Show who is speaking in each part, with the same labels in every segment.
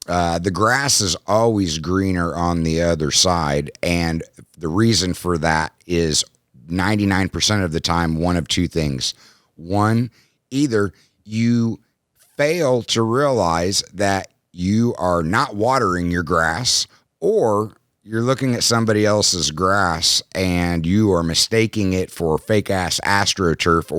Speaker 1: The grass is always greener on the other side. And the reason for that is 99% of the time, one of two things. One, either you fail to realize that you are not watering your grass, or you're looking at somebody else's grass and you are mistaking it for fake ass AstroTurf,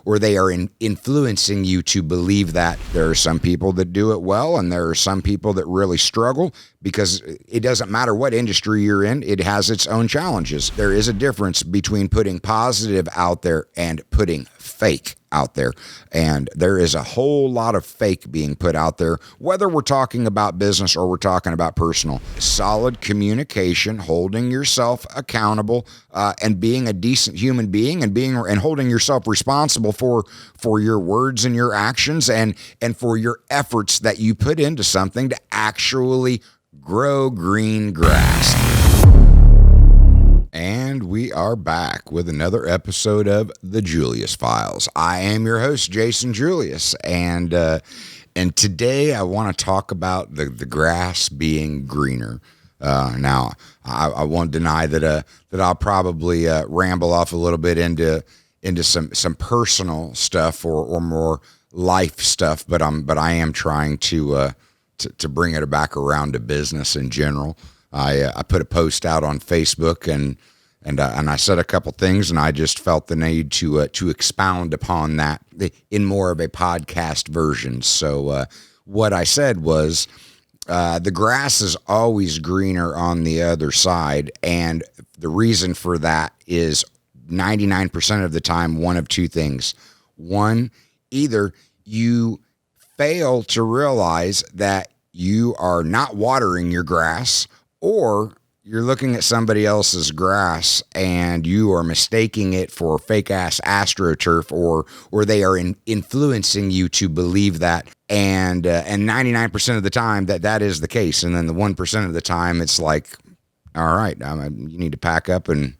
Speaker 1: or they are influencing you to believe that. There are some people that do it well, and there are some people that really struggle, because it doesn't matter what industry you're in, it has its own challenges. There is a difference between putting positive out there and putting fake out there. And there is a whole lot of fake being put out there, whether we're talking about business or we're talking about personal. Solid communication, holding yourself accountable, and being a decent human being, and holding yourself responsible for your words and your actions, and for your efforts that you put into something to actually grow green grass. And we are back with another episode of the Julius Files. I am your host, Jason Julius, and today I want to talk about the grass being greener. Now, I won't deny that I'll probably ramble off a little bit into some personal stuff or more life stuff, but I am trying to bring it back around to business in general. I put a post out on Facebook and I said a couple things, and I just felt the need to expound upon that in more of a podcast version. So what I said was, the grass is always greener on the other side, and the reason for that is 99% of the time, one of two things. One, either you fail to realize that you are not watering your grass, or you're looking at somebody else's grass and you are mistaking it for fake ass AstroTurf, or they are influencing you to believe that. And 99% of the time that is the case. And then the 1% of the time it's like, all right, you need to pack up and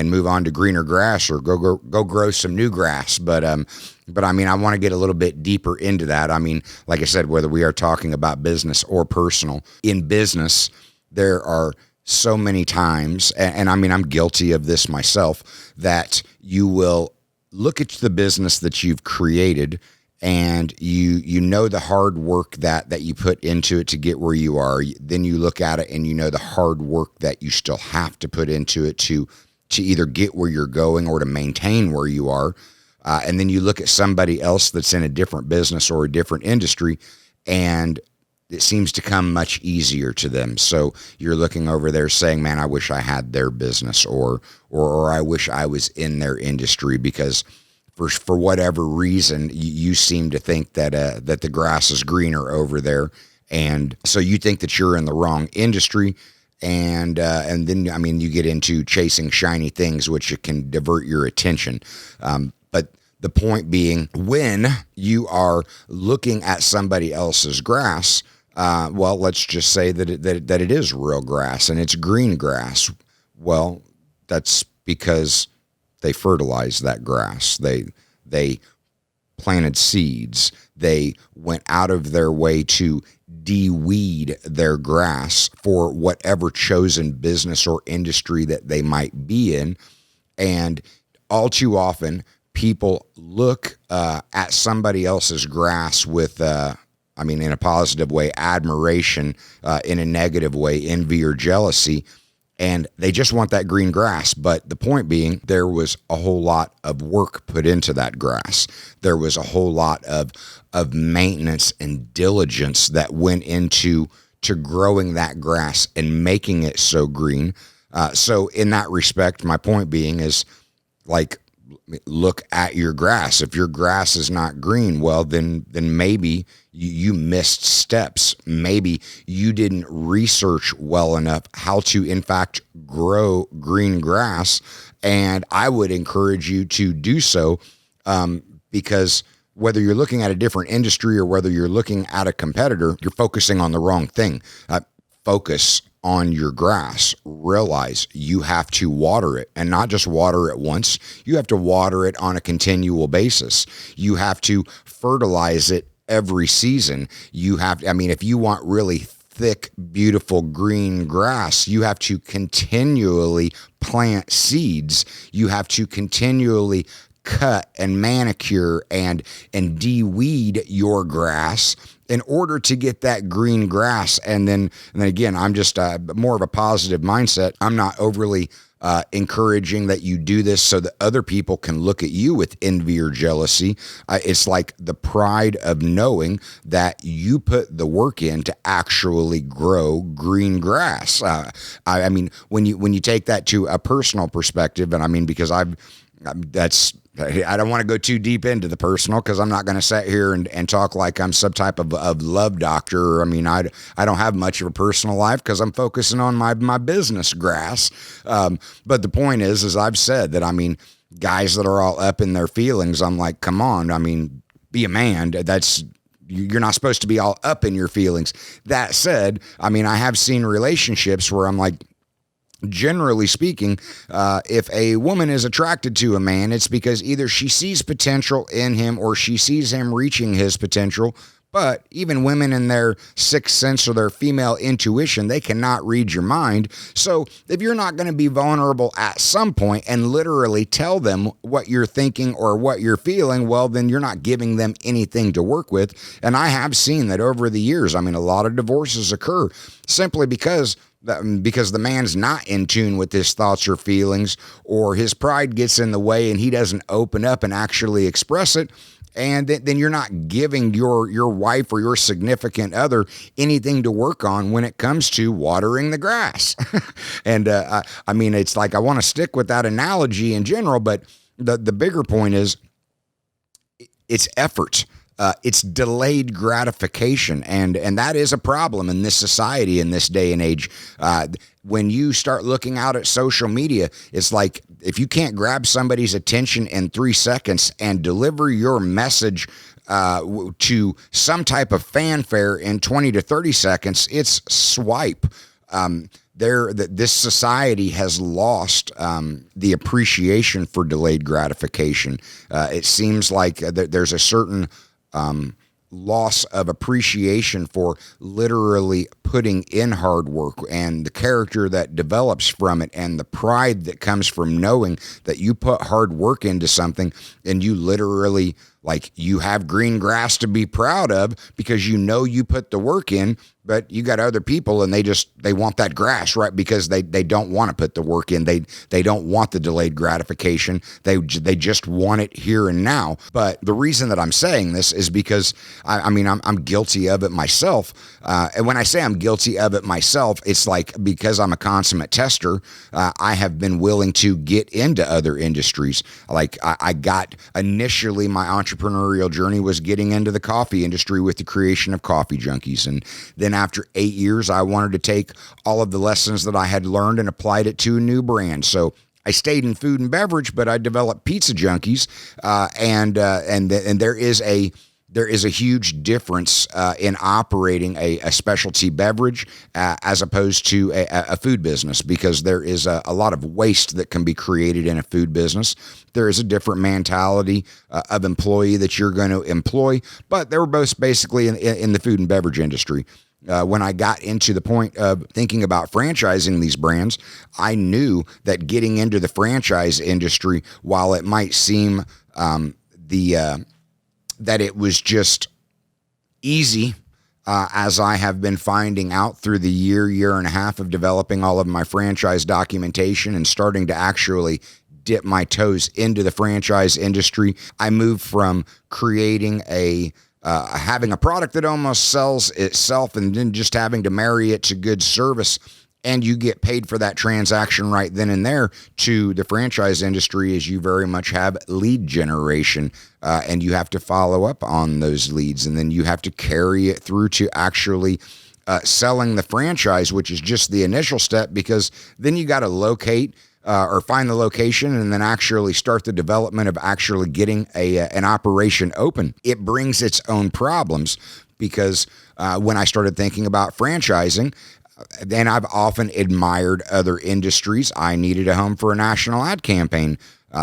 Speaker 1: move on to greener grass, or go grow some new grass. But I mean, I want to get a little bit deeper into that. I mean, like I said, whether we are talking about business or personal, in business, there are so many times, and I mean, I'm guilty of this myself, that you will look at the business that you've created, and you know the hard work that you put into it to get where you are. Then you look at it and you know the hard work that you still have to put into it to either get where you're going or to maintain where you are. And then you look at somebody else that's in a different business or a different industry, and it seems to come much easier to them. So you're looking over there saying, man, I wish I had their business, or I wish I was in their industry, because for whatever reason, you seem to think that the grass is greener over there. And so you think that you're in the wrong industry. And then, I mean, you get into chasing shiny things, which it can divert your attention. But the point being, when you are looking at somebody else's grass, well, let's just say that it is real grass and it's green grass. Well, that's because they fertilized that grass. They planted seeds. They went out of their way to de-weed their grass for whatever chosen business or industry that they might be in. And all too often, people look at somebody else's grass with in a positive way, admiration, in a negative way, envy or jealousy, and they just want that green grass. But the point being, there was a whole lot of work put into that grass. There was a whole lot of maintenance and diligence that went into growing that grass and making it so green. So in that respect, my point being is, like, look at your grass. If your grass is not green, well, then maybe you missed steps. Maybe you didn't research well enough how to, in fact, grow green grass. And I would encourage you to do so, because whether you're looking at a different industry or whether you're looking at a competitor, you're focusing on the wrong thing. Focus on your grass. Realize you have to water it, and not just water it once. You have to water it on a continual basis. You have to fertilize it every season. You have, I mean, if you want really thick, beautiful green grass, you have to continually plant seeds. You have to continually cut and manicure and de-weed your grass in order to get that green grass. And then again, I'm just more of a positive mindset. I'm not overly encouraging that you do this so that other people can look at you with envy or jealousy. It's like the pride of knowing that you put the work in to actually grow green grass. I mean, when you take that to a personal perspective, and I mean, because I don't want to go too deep into the personal, because I'm not going to sit here and talk like I'm some type of love doctor. I mean, I don't have much of a personal life because I'm focusing on my business grass. But the point is, as I've said, that I mean, guys that are all up in their feelings, I'm like, come on. I mean, be a man. You're not supposed to be all up in your feelings. That said, I mean, I have seen relationships where I'm like, generally speaking, if a woman is attracted to a man, it's because either she sees potential in him or she sees him reaching his potential. But even women in their sixth sense or their female intuition, they cannot read your mind. So if you're not going to be vulnerable at some point and literally tell them what you're thinking or what you're feeling, well, then you're not giving them anything to work with. And I have seen that over the years. I mean, a lot of divorces occur simply because the man's not in tune with his thoughts or feelings, or his pride gets in the way and he doesn't open up and actually express it. And then you're not giving your wife or your significant other anything to work on when it comes to watering the grass. And I mean, it's like, I want to stick with that analogy in general, but the bigger point is it's effort. It's delayed gratification, and that is a problem in this society in this day and age. When you start looking out at social media, it's like if you can't grab somebody's attention in 3 seconds and deliver your message to some type of fanfare in 20 to 30 seconds, it's swipe. This society has lost the appreciation for delayed gratification. It seems like there's a certain loss of appreciation for literally putting in hard work and the character that develops from it and the pride that comes from knowing that you put hard work into something and you literally, like, you have green grass to be proud of because you know you put the work in. But you got other people and they want that grass, right? Because they don't want to put the work in. They don't want the delayed gratification. They just want it here and now. But the reason that I'm saying this is because I'm guilty of it myself. And when I say I'm guilty of it myself, it's like because I'm a consummate tester, I have been willing to get into other industries. Like I got initially my entrepreneurial journey was getting into the coffee industry with the creation of Coffee Junkies, and then after 8 years, I wanted to take all of the lessons that I had learned and applied it to a new brand. So I stayed in food and beverage, but I developed Pizza Junkies, and there is a huge difference in operating a specialty beverage as opposed to a food business, because there is a lot of waste that can be created in a food business. There is a different mentality of employee that you're going to employ, but they were both basically in the food and beverage industry. When I got into the point of thinking about franchising these brands, I knew that getting into the franchise industry, while it might seem that it was just easy, as I have been finding out through the year and a half of developing all of my franchise documentation and starting to actually dip my toes into the franchise industry, I moved from creating having a product that almost sells itself and then just having to marry it to good service, and you get paid for that transaction right then and there, to the franchise industry is you very much have lead generation, and you have to follow up on those leads, and then you have to carry it through to actually selling the franchise, which is just the initial step, because then you got to locate or find the location and then actually start the development of actually getting an operation open. It brings its own problems, because when I started thinking about franchising, then I've often admired other industries. I needed a home for a national ad campaign.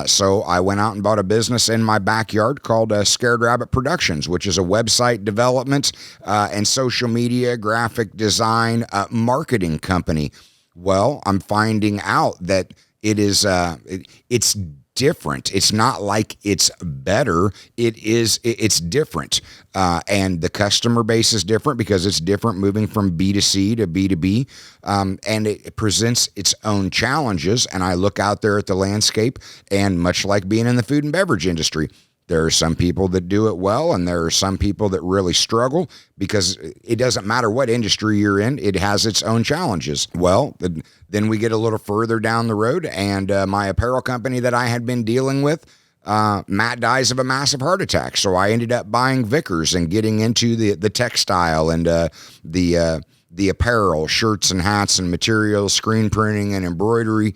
Speaker 1: So I went out and bought a business in my backyard called Scared Rabbit Productions, which is a website development and social media, graphic design, marketing company. Well, I'm finding out that it's different. It's not like it's better. It's different. And the customer base is different because it's different moving from B2C to B2B. And it presents its own challenges. And I look out there at the landscape, and much like being in the food and beverage industry, there are some people that do it well, and there are some people that really struggle, because it doesn't matter what industry you're in, it has its own challenges. Well, then we get a little further down the road, and my apparel company that I had been dealing with, Matt dies of a massive heart attack. So I ended up buying Vickers and getting into the textile and the apparel, shirts and hats and materials, screen printing and embroidery.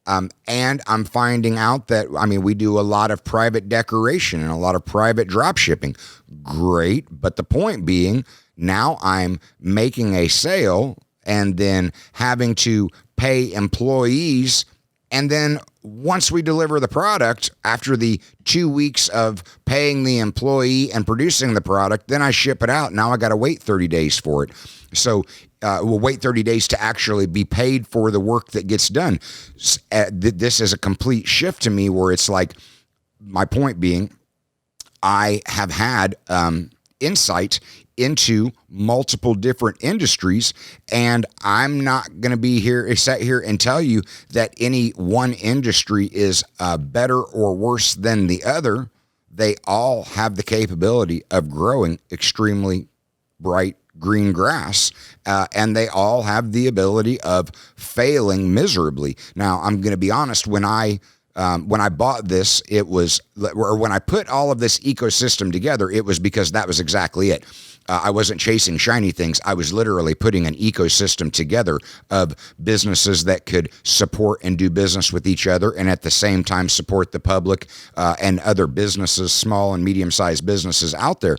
Speaker 1: And I'm finding out that, we do a lot of private decoration and a lot of private drop shipping. Great. But the point being, now I'm making a sale and then having to pay employees. And then once we deliver the product, after the 2 weeks of paying the employee and producing the product, then I ship it out. Now I got to wait 30 days for it. So we'll wait 30 days to actually be paid for the work that gets done. This is a complete shift to me, where it's like, my point being, I have had insight into multiple different industries, and I'm not going to be sit here and tell you that any one industry is better or worse than the other. They all have the capability of growing extremely bright green grass, and they all have the ability of failing miserably. Now, I'm going to be honest, when I bought this, or when I put all of this ecosystem together, it was because that was exactly it. I wasn't chasing shiny things. I was literally putting an ecosystem together of businesses that could support and do business with each other, and at the same time support the public and other businesses, small and medium-sized businesses out there.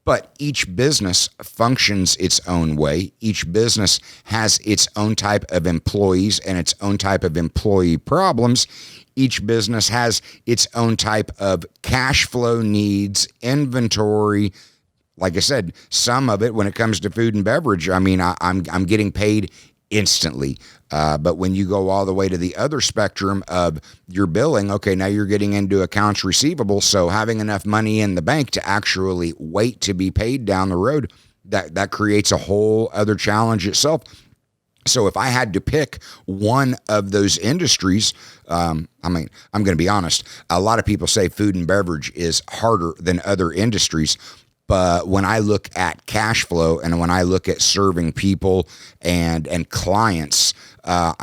Speaker 1: But each business functions its own way. Each business has its own type of employees and its own type of employee problems. Each business has its own type of cash flow needs, inventory. Like I said, some of it, when it comes to food and beverage, I'm getting paid instantly. But when you go all the way to the other spectrum of your billing, okay, now you're getting into accounts receivable. So having enough money in the bank to actually wait to be paid down the road, that creates a whole other challenge itself. So if I had to pick one of those industries, I'm going to be honest, a lot of people say food and beverage is harder than other industries. But when I look at cash flow and when I look at serving people and clients, I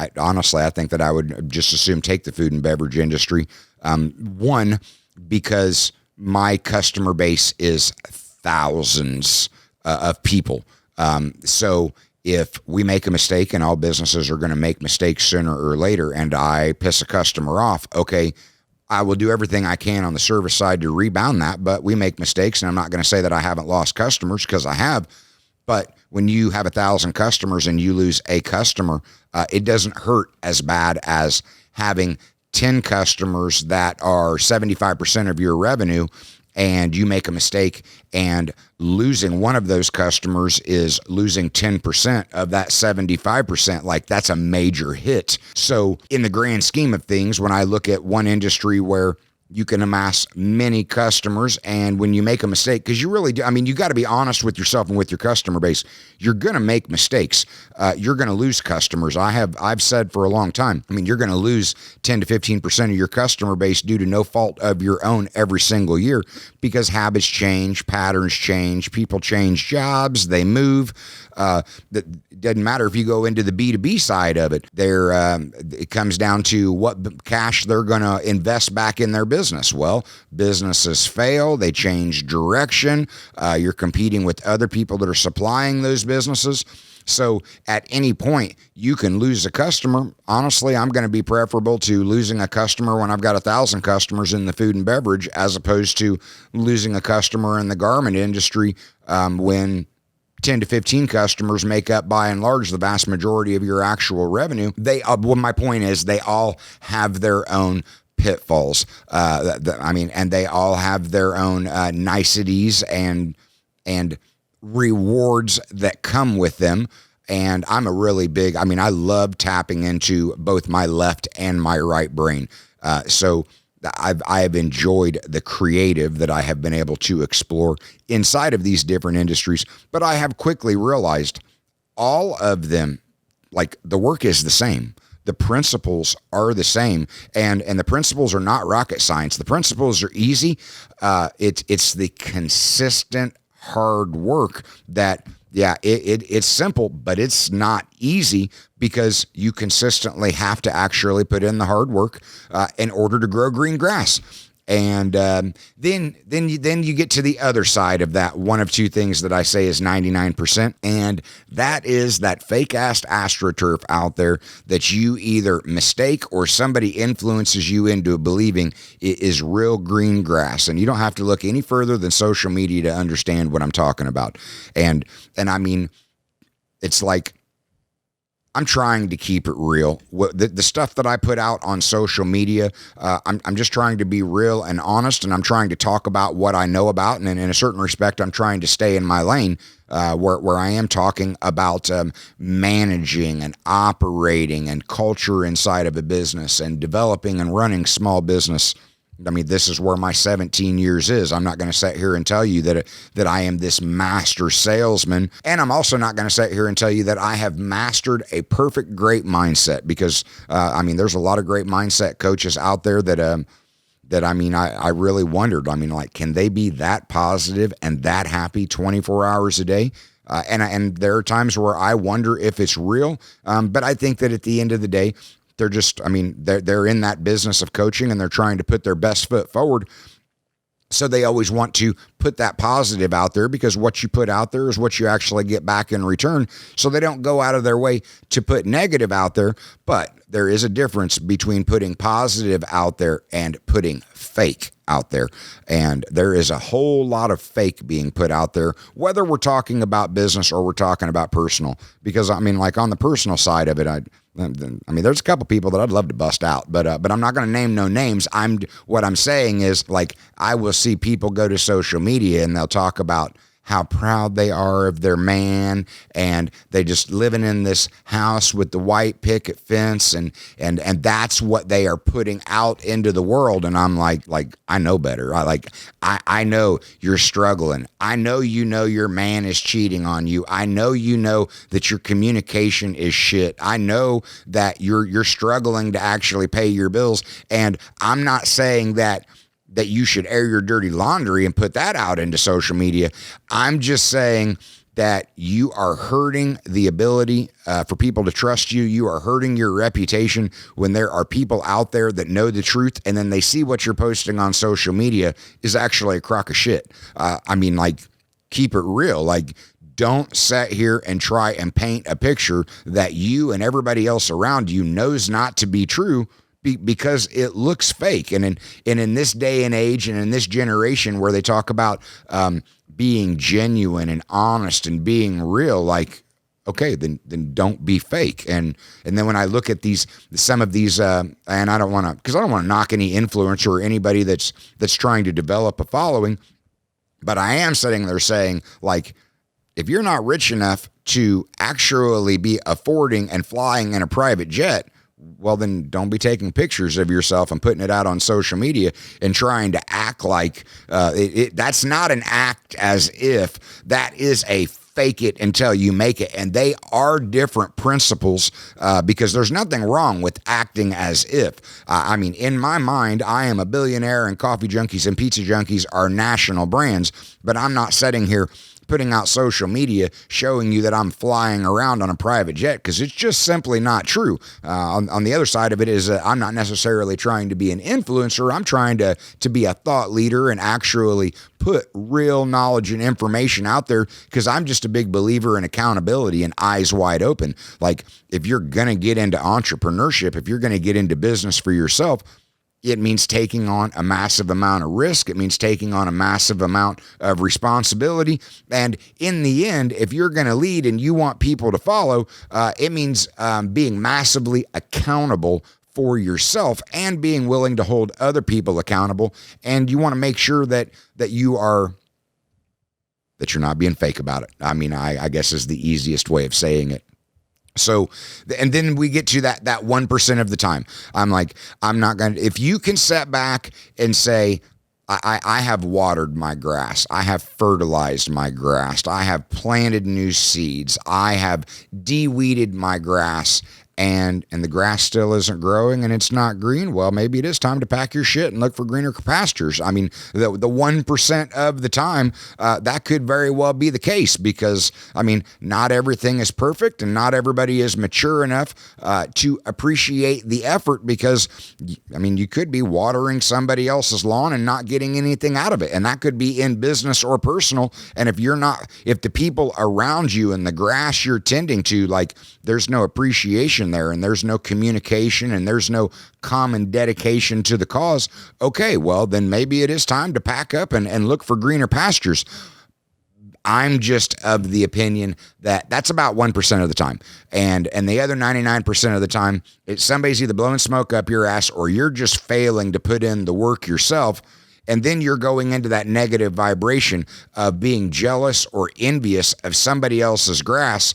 Speaker 1: think that I would just assume take the food and beverage industry. One, because my customer base is thousands of people. So if we make a mistake, and all businesses are going to make mistakes sooner or later, and I piss a customer off, okay, I will do everything I can on the service side to rebound that, but we make mistakes, and I'm not going to say that I haven't lost customers, because I have. But when you have 1,000 customers and you lose a customer, it doesn't hurt as bad as having 10 customers that are 75% of your revenue, and you make a mistake, and losing one of those customers is losing 10% of that 75%. Like, that's a major hit. So in the grand scheme of things, when I look at one industry where you can amass many customers, and when you make a mistake, because you really do, you got to be honest with yourself and with your customer base. You're going to make mistakes. You're going to lose customers. I've said for a long time, you're going to lose 10 to 15% of your customer base due to no fault of your own every single year, because habits change, patterns change, people change jobs, they move. It doesn't matter if you go into the B2B side of it. It comes down to what cash they're going to invest back in their business. Well, businesses fail. They change direction. You're competing with other people that are supplying those businesses. So at any point, you can lose a customer. Honestly, I'm going to be preferable to losing a customer when I've got 1,000 customers in the food and beverage, as opposed to losing a customer in the garment industry when 10 to 15 customers make up, by and large, the vast majority of your actual revenue. My point is, they all have their own pitfalls. And they all have their own niceties and rewards that come with them. And I'm a really big, I love tapping into both my left and my right brain. So I have enjoyed the creative that I have been able to explore inside of these different industries, but I have quickly realized all of them, like, the work is the same. The principles are the same, and the principles are not rocket science. The principles are easy. It's the consistent hard work that, it's simple, but it's not easy, because you consistently have to actually put in the hard work in order to grow green grass. And then you get to the other side of that. One of two things that I say is 99%, and that is that fake ass astroturf out there that you either mistake or somebody influences you into believing it is real green grass. And you don't have to look any further than social media to understand what I'm talking about. And it's like, I'm trying to keep it real. The stuff that I put out on social media, I'm just trying to be real and honest, and I'm trying to talk about what I know about, and in a certain respect, I'm trying to stay in my lane, where I am talking about managing and operating and culture inside of a business and developing and running small business. This is where my 17 years is. I'm not going to sit here and tell you that I am this master salesman. And I'm also not going to sit here and tell you that I have mastered a perfect, great mindset, because, there's a lot of great mindset coaches out there that I really wondered, can they be that positive and that happy 24 hours a day? And there are times where I wonder if it's real. But I think that at the end of the day, they're just, they're in that business of coaching, and they're trying to put their best foot forward. So they always want to put that positive out there, because what you put out there is what you actually get back in return. So they don't go out of their way to put negative out there. But there is a difference between putting positive out there and putting fake out there. And there is a whole lot of fake being put out there, whether we're talking about business or we're talking about personal. Because like on the personal side of it, there's a couple people that I'd love to bust out, but I'm not going to name no names. What I'm saying is, like, I will see people go to social media and they'll talk about how proud they are of their man, and they just living in this house with the white picket fence, and that's what they are putting out into the world. And I'm like, I know better. I know you're struggling. I know your man is cheating on you. I know that your communication is shit. I know that you're struggling to actually pay your bills. And I'm not saying that you should air your dirty laundry and put that out into social media. I'm just saying that you are hurting the ability for people to trust you. You are hurting your reputation when there are people out there that know the truth, and then they see what you're posting on social media is actually a crock of shit. Keep it real. Don't sit here and try and paint a picture that you and everybody else around you knows not to be true, because it looks fake. And in this day and age, and in this generation where they talk about being genuine and honest and being real, okay, then don't be fake. And then when I look at some of these, and I don't want to knock any influencer or anybody that's trying to develop a following, but I am sitting there saying, if you're not rich enough to actually be affording and flying in a private jet, well, then don't be taking pictures of yourself and putting it out on social media and trying to act like that's not an act as if. That is a fake it until you make it. And they are different principles, because there's nothing wrong with acting as if. In my mind, I am a billionaire, and Coffee Junkies and Pizza Junkies are national brands, but I'm not sitting here putting out social media showing you that I'm flying around on a private jet, because it's just simply not true. On the other side of it is I'm not necessarily trying to be an influencer. I'm trying to be a thought leader and actually put real knowledge and information out there, because I'm just a big believer in accountability and eyes wide open. If you're going to get into entrepreneurship, if you're going to get into business for yourself, it means taking on a massive amount of risk. It means taking on a massive amount of responsibility. And in the end, if you're going to lead and you want people to follow, it means being massively accountable for yourself and being willing to hold other people accountable. And you want to make sure that you're not being fake about it. I mean, I guess is the easiest way of saying it. So, and then we get to that 1% of the time. I'm like, I'm not going to, if you can set back and say, I have watered my grass. I have fertilized my grass. I have planted new seeds. I have de-weeded my grass, and the grass still isn't growing and it's not green. Well, maybe it is time to pack your shit and look for greener pastures. I mean, the 1% of the time, that could very well be the case, because, I mean, not everything is perfect and not everybody is mature enough to appreciate the effort, because, I mean, you could be watering somebody else's lawn and not getting anything out of it. And that could be in business or personal. And if the people around you and the grass you're tending to, like, there's no appreciation there, and there's no communication, and there's no common dedication to the cause, okay, well, then maybe it is time to pack up and look for greener pastures. I'm just of the opinion that that's about 1% of the time. And the other 99% of the time, somebody's either blowing smoke up your ass, or you're just failing to put in the work yourself. And then you're going into that negative vibration of being jealous or envious of somebody else's grass,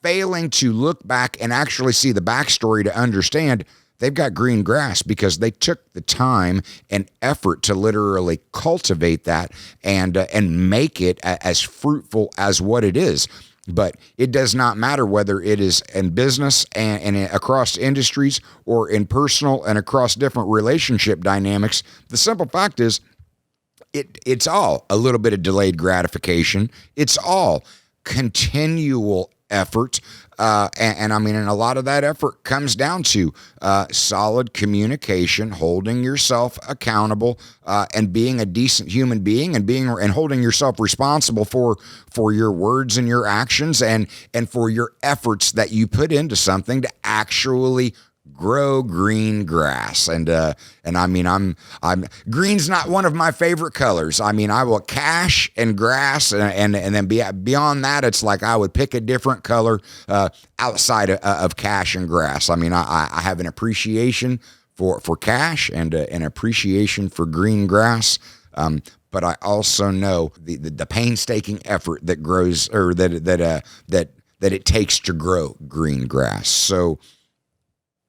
Speaker 1: failing to look back and actually see the backstory to understand they've got green grass because they took the time and effort to literally cultivate that and make it as fruitful as what it is. But it does not matter whether it is in business and across industries, or in personal and across different relationship dynamics. The simple fact is, it's all a little bit of delayed gratification. It's all continual effort. And I mean, and a lot of that effort comes down to solid communication, holding yourself accountable, and being a decent human being, and holding yourself responsible for your words and your actions, and for your efforts that you put into something to actually grow green grass. And I mean, I'm green's not one of my favorite colors. I mean, I will cash and grass, and then beyond that, it's like I would pick a different color outside of cash and grass. I mean, I have an appreciation for cash and an appreciation for green grass. But I also know the painstaking effort that grows, or that it takes to grow green grass. So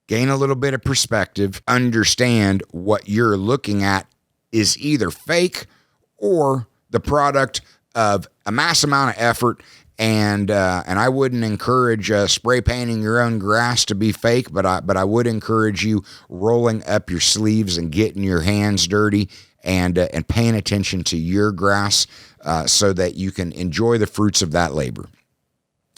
Speaker 1: gain a little bit of perspective, understand what you're looking at is either fake or the product of a mass amount of effort. And I wouldn't encourage spray painting your own grass to be fake, but I would encourage you rolling up your sleeves and getting your hands dirty and paying attention to your grass so that you can enjoy the fruits of that labor.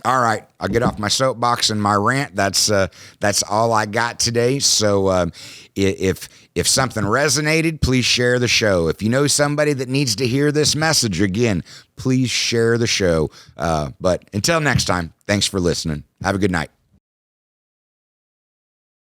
Speaker 1: All right, I'll get off my soapbox and my rant. That's all I got today. So if something resonated, please share the show. If you know somebody that needs to hear this message, again, please share the show. But until next time, thanks for listening. Have a good night.